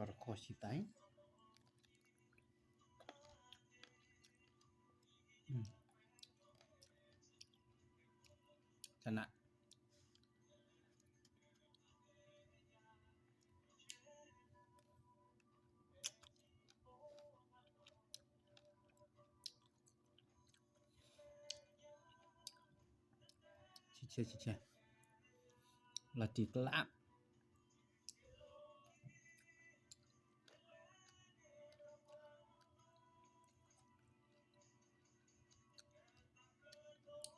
Or koshi tai. Chana. Chiche. Là thịt lạ.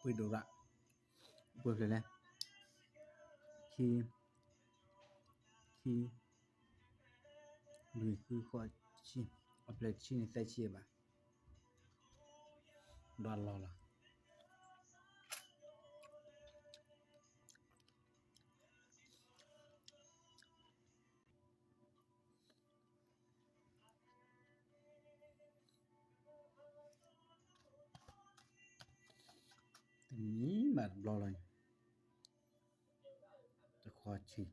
Với đồ rạ. Vừa rồi này. Khi người cứ khỏi chi. Ở plate chi này tay chia bà. Đoàn lò là. Ní mà lò là. Tôi khỏi chi.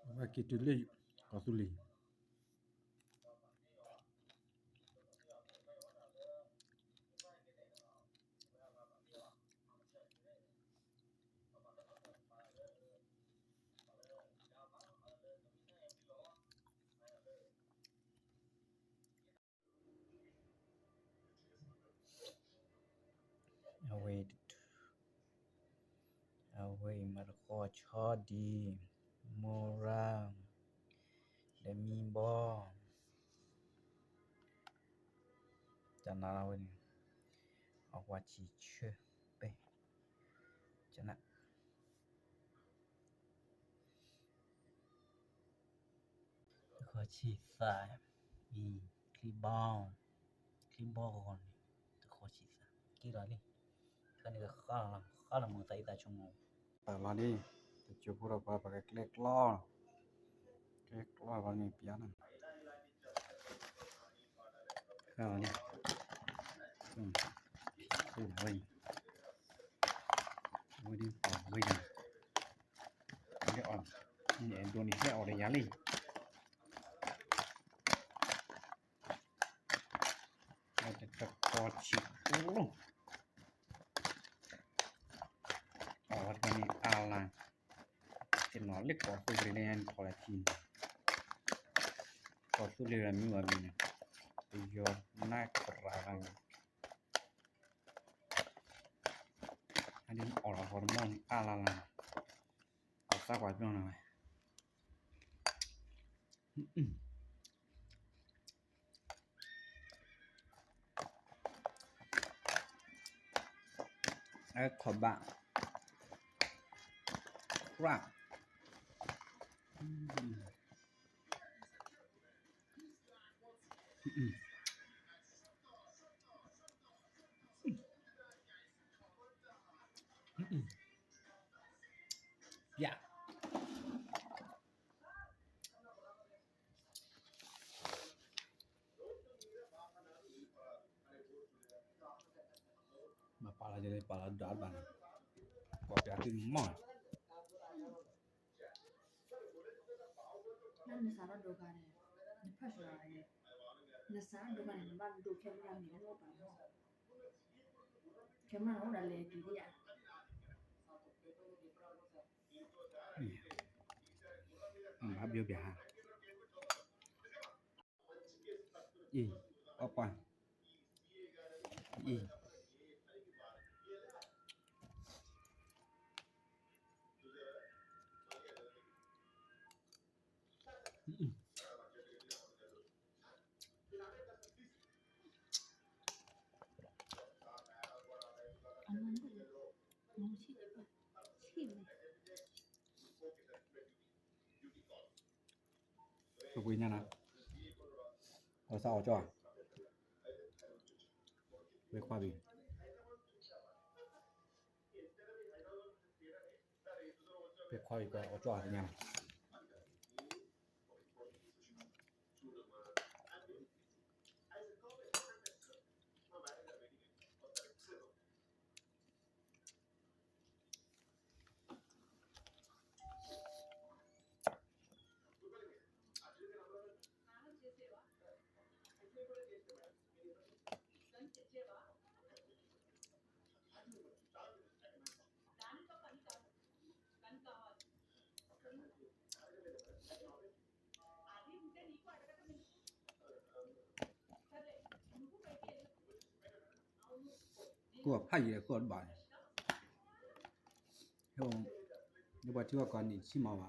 Và cái thứ lì. Có thứ lì. Away mà khó cho đi. Mora. Để mi bò. Chẳng nào vậy. Ở qua chỉ chưa. Bê. Chẳng nào. Khó chỉ phải. Khi bò còn. Khó chỉ phải. Kì đó đi. Cái này khá là mong tay ta trong ngủ. Ta là đi. Tôi chưa có bà cái click lo. Click lo vào này piano. Khá là đi. Vinh. Vui đi bỏ vinh. Cái ổn. Để đồ này sẽ ổn để giá lì. Đây là có chịu luôn. Ở đây này là thì nó lít có tôi lên có là chín. Có tôi lên là như là mình. Bây giờ nãy có ra rằng anh đi ở là hormone là ở sao quả bên này ai khỏi bạn crap yeah mà pala jadi pala darban kopi hati mah nan nasara dogane ni phashra ye nasara dogane ni ban do camera ni no ba no camera no da le di ya mà biểu biểu ha apa Tôi quý nha nào ở sau cho với khoa bì với khoa bì có cho thì nhau ကိုကဖတ်ရကိုကပါတယ်ဟိုဒီဘာချီကကနေစီမပါ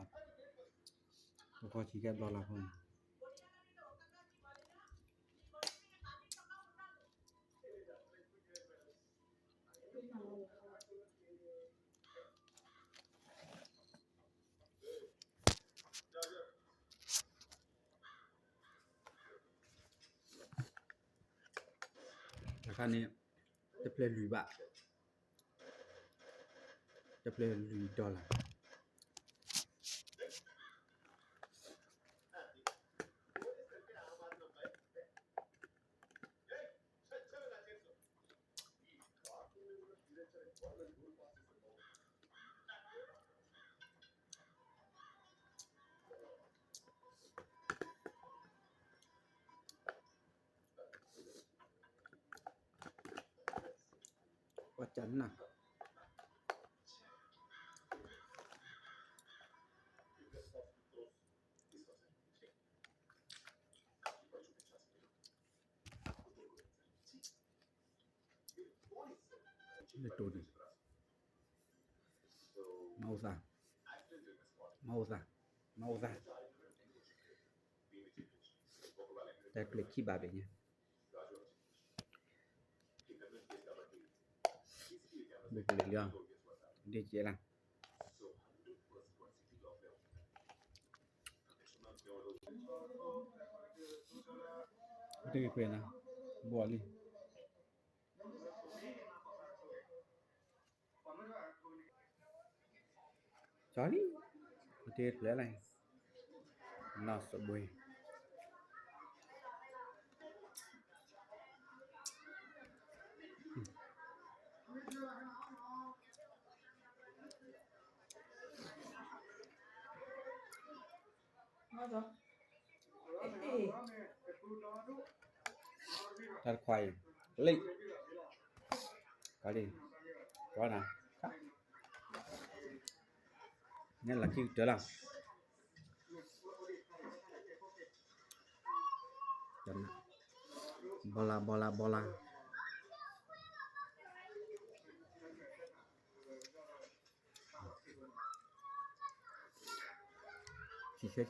ကိုချီကဘလာဖုန်းဒါကနေတပလက်လူပါတပလက်လူဒေါ်လာว่าจันนะเลยตัวดีเมาซะแต่เกล็ดขี้บาแบบนี้เด็กเลี้ยงเด็กเจริญเด็กเป็นนะบอลลี่จอลี่เด็กเลี้ยงอะไรน่าสบายตัดควายเล็กก็ดีก็นะนี่แหละที่เจอแล้วจันบอลาชี้เชื่อ